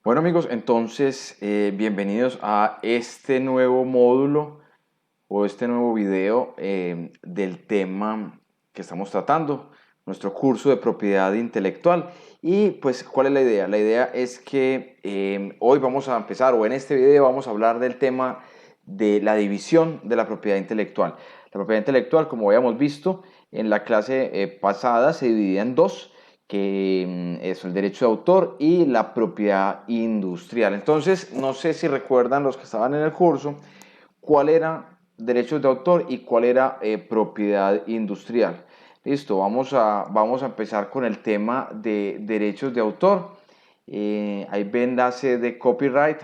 Bueno amigos, entonces bienvenidos a este nuevo módulo o este nuevo video del tema que estamos tratando, nuestro curso de propiedad intelectual. Y pues, ¿cuál es la idea? La idea es que hoy vamos a empezar, o en este video vamos a hablar del tema de la división de la propiedad intelectual. La propiedad intelectual, como habíamos visto en la clase pasada, se dividía en dos, que es el derecho de autor y la propiedad industrial. Entonces, no sé si recuerdan los que estaban en el curso, cuál era derechos de autor y cuál era propiedad industrial. Listo, vamos a empezar con el tema de derechos de autor. Ahí ven la C de copyright.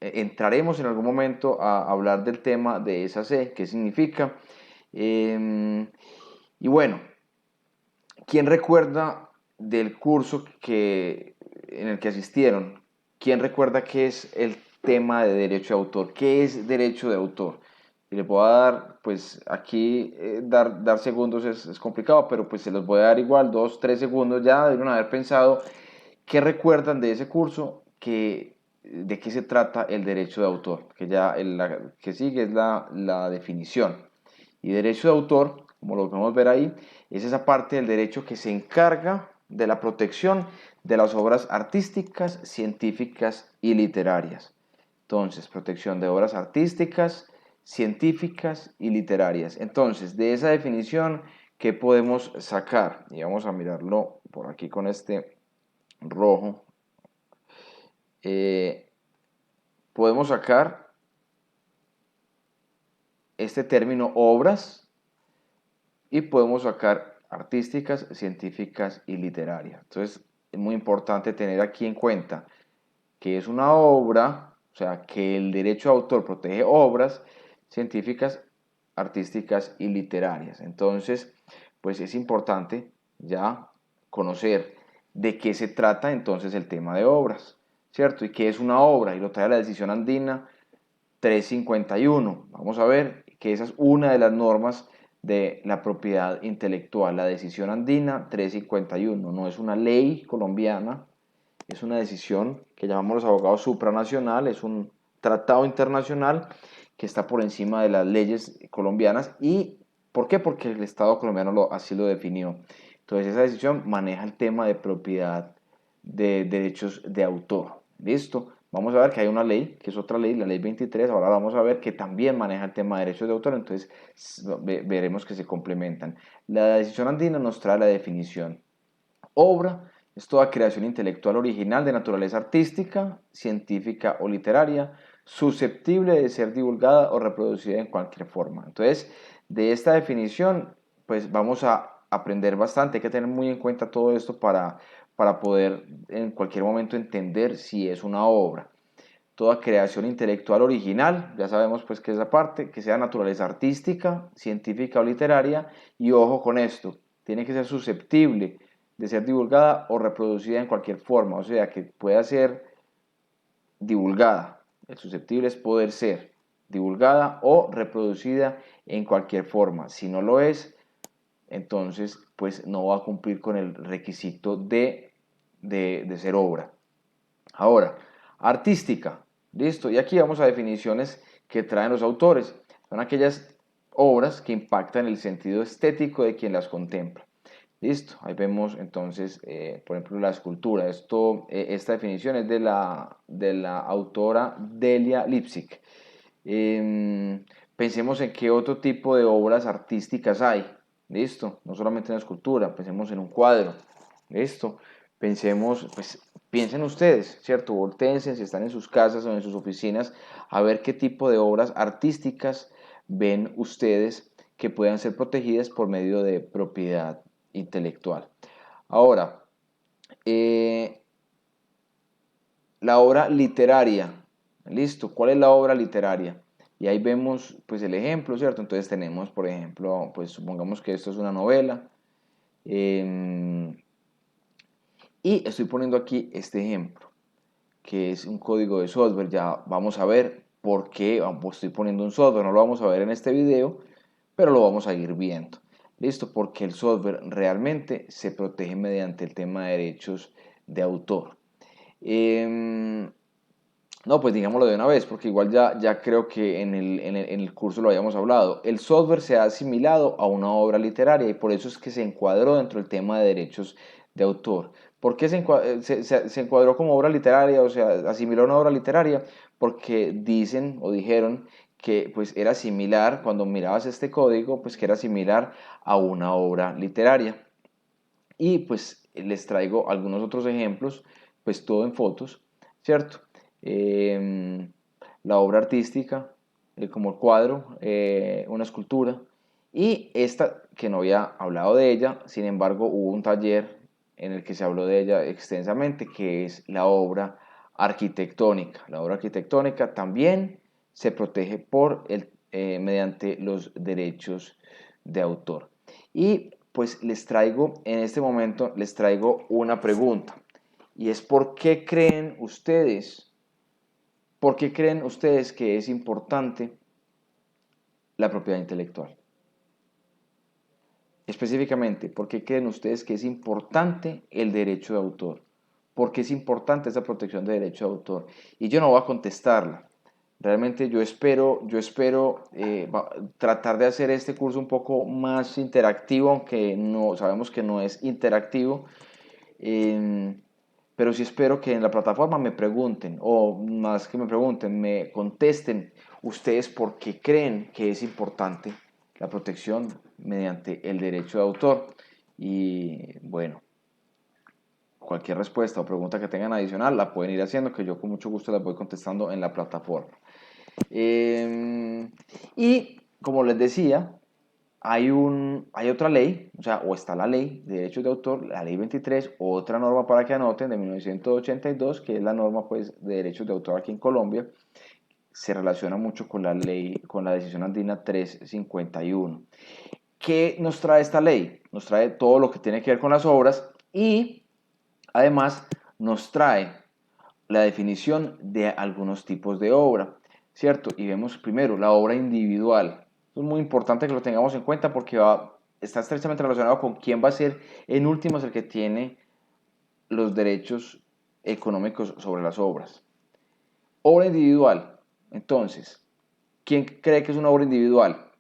Entraremos en algún momento a hablar del tema de esa C, qué significa. Y bueno, ¿quién recuerda del curso en el que asistieron? ¿Quién recuerda qué es el tema de derecho de autor? ¿Qué es derecho de autor? Y le puedo dar, pues aquí dar segundos es complicado, pero pues se los voy a dar igual, 2, 3 segundos ya, deben haber pensado qué recuerdan de ese curso, de qué se trata el derecho de autor, que ya la que sigue es la definición. Y derecho de autor, como lo podemos ver ahí, es esa parte del derecho que se encarga de la protección de las obras artísticas, científicas y literarias. Entonces, protección de obras artísticas, científicas y literarias. Entonces, de esa definición, ¿qué podemos sacar? Y vamos a mirarlo por aquí con este rojo. Podemos sacar este término obras y podemos sacar artísticas, científicas y literarias. Entonces, es muy importante tener aquí en cuenta que es una obra, o sea, que el derecho de autor protege obras científicas, artísticas y literarias. Entonces, pues es importante ya conocer de qué se trata entonces el tema de obras, ¿cierto? Y qué es una obra, y lo trae la decisión andina 351. Vamos a ver que esa es una de las normas de la propiedad intelectual, la decisión andina 351. No es una ley colombiana, es una decisión que llamamos los abogados supranacional, es un tratado internacional que está por encima de las leyes colombianas. ¿Y por qué? Porque el Estado colombiano así lo definió. Entonces esa decisión maneja el tema de propiedad de derechos de autor. ¿Listo? Vamos a ver que hay una ley, que es otra ley, la ley 23, ahora vamos a ver que también maneja el tema de derechos de autor, entonces veremos que se complementan. La decisión andina nos trae la definición. Obra es toda creación intelectual original de naturaleza artística, científica o literaria, susceptible de ser divulgada o reproducida en cualquier forma. Entonces, de esta definición, pues vamos a aprender bastante. Hay que tener muy en cuenta todo esto para poder en cualquier momento entender si es una obra. Toda creación intelectual original, ya sabemos pues que es la parte, que sea naturaleza artística, científica o literaria, y ojo con esto, tiene que ser susceptible de ser divulgada o reproducida en cualquier forma, o sea, que pueda ser divulgada. El susceptible es poder ser divulgada o reproducida en cualquier forma. Si no lo es, entonces pues no va a cumplir con el requisito de ser obra. Ahora, artística, listo. Y aquí vamos a definiciones que traen los autores. Son aquellas obras que impactan el sentido estético de quien las contempla. Listo, ahí vemos entonces, por ejemplo, la escultura. Esta definición es de la autora Delia Lipsic. Pensemos en qué otro tipo de obras artísticas hay. Listo, no solamente en la escultura, pensemos en un cuadro. Listo, pensemos, pues piensen ustedes, ¿cierto? Voltéense si están en sus casas o en sus oficinas a ver qué tipo de obras artísticas ven ustedes que puedan ser protegidas por medio de propiedad intelectual. Ahora, la obra literaria, listo, ¿cuál es la obra literaria? Y ahí vemos pues el ejemplo, ¿cierto? Entonces tenemos, por ejemplo, pues supongamos que esto es una novela, eh, y estoy poniendo aquí este ejemplo, que es un código de software. Ya vamos a ver por qué estoy poniendo un software, no lo vamos a ver en este video, pero lo vamos a ir viendo. Listo, porque el software realmente se protege mediante el tema de derechos de autor. No, pues digámoslo de una vez, porque igual ya creo que en el curso lo habíamos hablado. El software se ha asimilado a una obra literaria y por eso es que se encuadró dentro del tema de derechos de autor. ¿Por qué se encuadró como obra literaria, o sea, asimiló a una obra literaria? Porque dicen o dijeron que pues era similar, cuando mirabas este código, pues que era similar a una obra literaria. Y pues les traigo algunos otros ejemplos, pues todo en fotos, ¿cierto? Eh, la obra artística, como el cuadro, una escultura. Y esta, que no había hablado de ella, sin embargo hubo un taller en el que se habló de ella extensamente, que es la obra arquitectónica. La obra arquitectónica también se protege mediante los derechos de autor. Y pues en este momento les traigo una pregunta. Y es por qué creen ustedes que es importante la propiedad intelectual? Específicamente, ¿por qué creen ustedes que es importante el derecho de autor? ¿Por qué es importante esa protección de derecho de autor? Y yo no voy a contestarla. Realmente yo espero tratar de hacer este curso un poco más interactivo, aunque no, sabemos que no es interactivo. Pero sí espero que en la plataforma me pregunten, o más que me pregunten, me contesten ustedes por qué creen que es importante la protección mediante el derecho de autor. Y bueno, cualquier respuesta o pregunta que tengan adicional la pueden ir haciendo, que yo con mucho gusto las voy contestando en la plataforma. Y como les decía, hay otra ley, o está la ley de derechos de autor, la ley 23, otra norma para que anoten de 1982, que es la norma pues, de derechos de autor aquí en Colombia, se relaciona mucho con la ley, con la decisión andina 351. ¿Qué nos trae esta ley? Nos trae todo lo que tiene que ver con las obras y además nos trae la definición de algunos tipos de obra, ¿cierto? Y vemos primero la obra individual. Es muy importante que lo tengamos en cuenta porque está estrechamente relacionado con quién va a ser en últimas el que tiene los derechos económicos sobre las obras. Obra individual. Entonces, ¿quién cree que es una obra individual?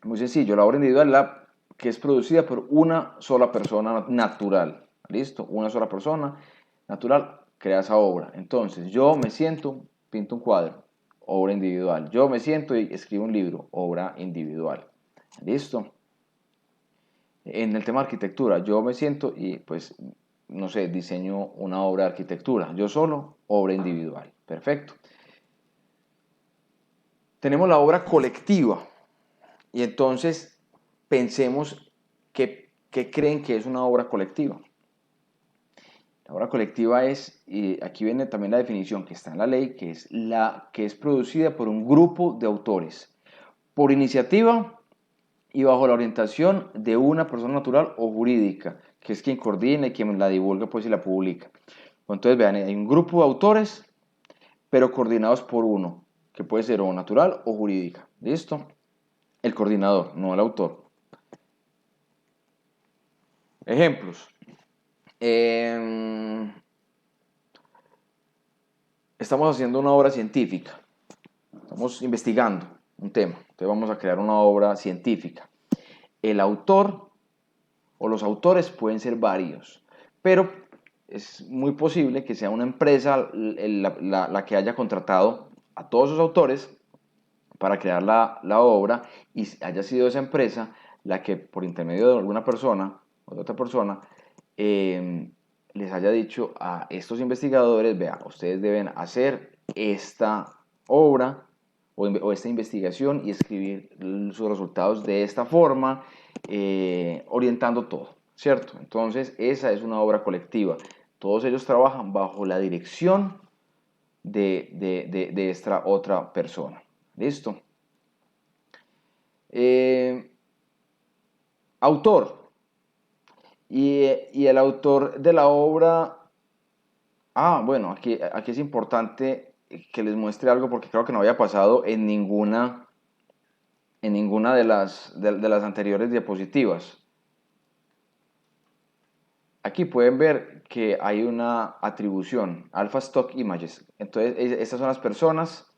Muy sencillo, la obra individual es la que es producida por una sola persona natural. ¿Listo? Una sola persona natural crea esa obra. Entonces, yo me siento, pinto un cuadro, obra individual. Yo me siento y escribo un libro, obra individual. ¿Listo? En el tema de arquitectura, yo me siento y pues, no sé, diseño una obra de arquitectura. Yo solo, obra individual. Perfecto. Tenemos la obra colectiva. Y entonces pensemos qué creen que es una obra colectiva. La obra colectiva es, y aquí viene también la definición que está en la ley, que es la que es producida por un grupo de autores, por iniciativa y bajo la orientación de una persona natural o jurídica, que es quien coordina y quien la divulga pues, y la publica. Entonces vean, hay un grupo de autores, pero coordinados por uno, que puede ser o natural o jurídica. ¿Listo? El coordinador, no el autor. Ejemplos. Estamos haciendo una obra científica, estamos investigando un tema, entonces vamos a crear una obra científica. El autor o los autores pueden ser varios, pero es muy posible que sea una empresa la que haya contratado a todos esos autores para crear la obra y haya sido esa empresa la que por intermedio de alguna persona o de otra persona les haya dicho a estos investigadores, vea, ustedes deben hacer esta obra o esta investigación y escribir sus resultados de esta forma, orientando todo, ¿cierto? Entonces, esa es una obra colectiva. Todos ellos trabajan bajo la dirección de esta otra persona. ¿Listo? Autor. Y el autor de la obra. Bueno, aquí es importante que les muestre algo porque creo que no había pasado en ninguna de las anteriores diapositivas. aquí pueden ver que hay una atribución, Alpha Stock Images. Entonces, estas son las personas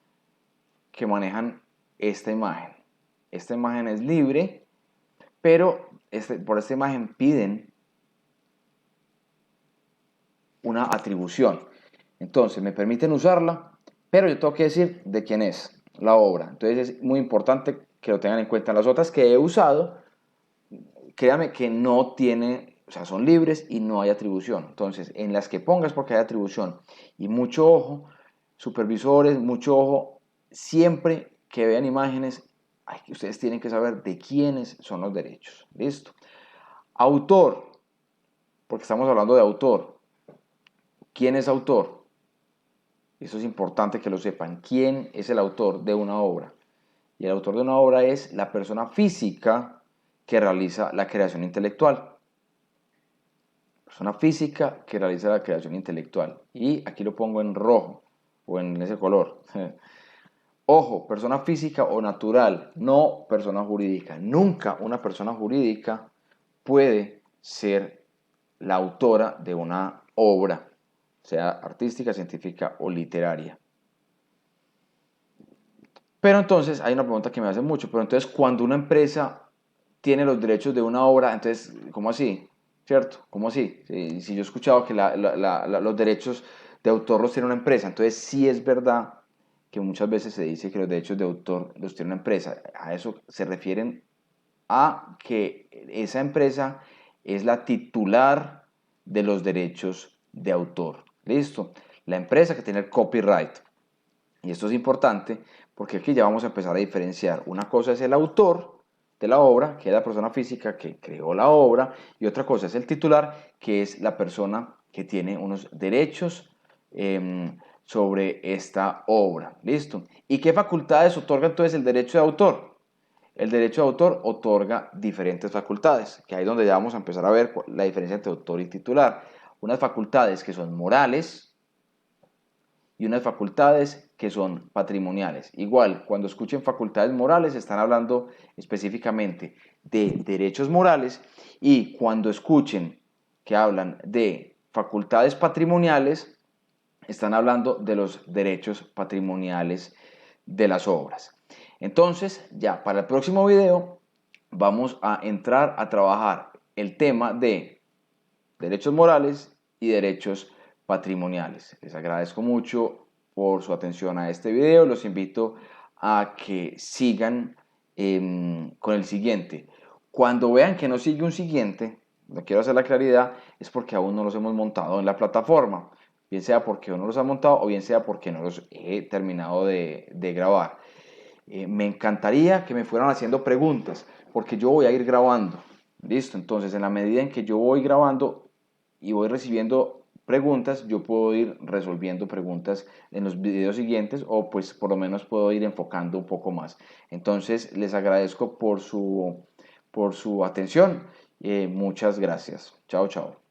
que manejan esta imagen. Esta imagen es libre, pero por esta imagen piden una atribución. Entonces, me permiten usarla, pero yo tengo que decir de quién es la obra. Entonces, es muy importante que lo tengan en cuenta. Las otras que he usado, créanme que no tiene, o sea, son libres y no hay atribución. Entonces, en las que pongas porque hay atribución. Y mucho ojo, supervisores, mucho ojo, siempre que vean imágenes, ustedes tienen que saber de quiénes son los derechos. ¿Listo? Autor, porque estamos hablando de autor. ¿Quién es autor? Eso es importante que lo sepan. ¿Quién es el autor de una obra? Y el autor de una obra es la persona física que realiza la creación intelectual. Persona física que realiza la creación intelectual. Y aquí lo pongo en rojo o en ese color. Ojo, persona física o natural, no persona jurídica. Nunca una persona jurídica puede ser la autora de una obra, sea artística, científica o literaria. Pero entonces hay una pregunta que me hace mucho, pero entonces cuando una empresa tiene los derechos de una obra, entonces, ¿cómo así? ¿Cierto? ¿Cómo así? Si yo he escuchado que los derechos de autor los tiene una empresa, entonces sí es verdad que muchas veces se dice que los derechos de autor los tiene una empresa. A eso se refieren a que esa empresa es la titular de los derechos de autor. ¿Listo? La empresa que tiene el copyright. Y esto es importante porque aquí ya vamos a empezar a diferenciar. Una cosa es el autor de la obra, que es la persona física que creó la obra, y otra cosa es el titular, que es la persona que tiene unos derechos sobre esta obra. ¿Listo? ¿Y qué facultades otorga entonces el derecho de autor? El derecho de autor otorga diferentes facultades, que ahí es donde ya vamos a empezar a ver la diferencia entre autor y titular. Unas facultades que son morales, y unas facultades que son patrimoniales. Igual, cuando escuchen facultades morales, están hablando específicamente de derechos morales, y cuando escuchen que hablan de facultades patrimoniales, están hablando de los derechos patrimoniales de las obras. Entonces, ya para el próximo video vamos a entrar a trabajar el tema de derechos morales y derechos patrimoniales. Les agradezco mucho por su atención a este video. Los invito a que sigan con el siguiente. Cuando vean que no sigue un siguiente, no quiero hacer la claridad, es porque aún no los hemos montado en la plataforma. Bien sea porque no los han montado o bien sea porque no los he terminado de grabar. Me encantaría que me fueran haciendo preguntas porque yo voy a ir grabando. Listo, entonces en la medida en que yo voy grabando y voy recibiendo preguntas, yo puedo ir resolviendo preguntas en los videos siguientes, o pues por lo menos puedo ir enfocando un poco más. Entonces les agradezco por su atención. Muchas gracias. Chao, chao.